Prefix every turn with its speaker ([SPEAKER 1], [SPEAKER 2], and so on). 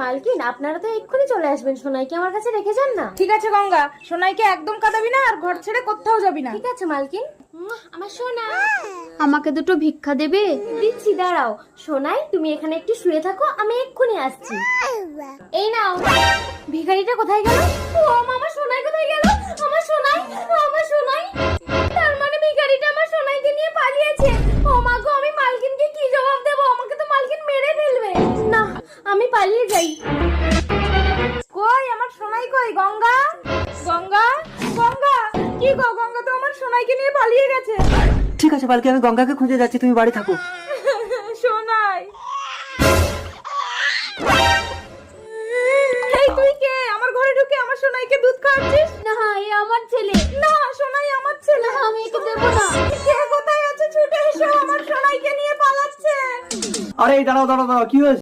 [SPEAKER 1] মালকিন, আপনারা তো এক্ষুনি চলে আসবেন, সোনাইকে আমার কাছে রেখে যান না।
[SPEAKER 2] ঠিক আছে গঙ্গা, সোনাইকে একদম কাঁদাবি না আর ঘর ছেড়ে কোথাও যাবি না।
[SPEAKER 1] ঠিক আছে মালকিন। আমার সোনা,
[SPEAKER 3] আমাকে দুটো ভিক্ষা দেবে?
[SPEAKER 1] দিচ্ছি, দাঁড়াও। সোনাই, তুমি এখানে একটু শুয়ে থাকো, আমি এক্ষুনি আসছি। এই নাও। ভিখারিটা কোথায় গেল? ও আমার সোনাই কোথায় গেল? আমার সোনাই, আমার সোনাই। তার মানে ভিখারিটা আমার সোনাইকে নিয়ে পালিয়েছে। ও মা গো, আমি মালকিনকে কি জবাব দেব? আমাকে তো মালকিন মেরে ফেলবে। না, আমি পালিয়ে যাই।
[SPEAKER 2] কই আমার সোনাই কই? গঙ্গা, গঙ্গা, গঙ্গা, কি গো? গঙ্গা তো আমার সোনাইকে নিয়ে পালিয়ে গেছে।
[SPEAKER 4] ঠিক আছে পালকি, আমি গঙ্গাকে খুঁজে যাচ্ছি, তুমি বাড়ি থাকো।
[SPEAKER 2] সোনাই, এই তুই কে? আমার ঘরে ঢুকে আমার সোনাইকে দুধ খাওয়াচ্ছিস?
[SPEAKER 1] না, এ আমার ছেলে।
[SPEAKER 2] না, সোনাই আমার ছেলে।
[SPEAKER 1] আমি একে দেবো না।
[SPEAKER 2] কে কোথায় আছে? ছুটে এসো, আমার সোনাইকে নিয়ে পালাচ্ছে।
[SPEAKER 4] আরে দাঁড়াও দাঁড়াও দাঁড়াও, কি হয়েছে?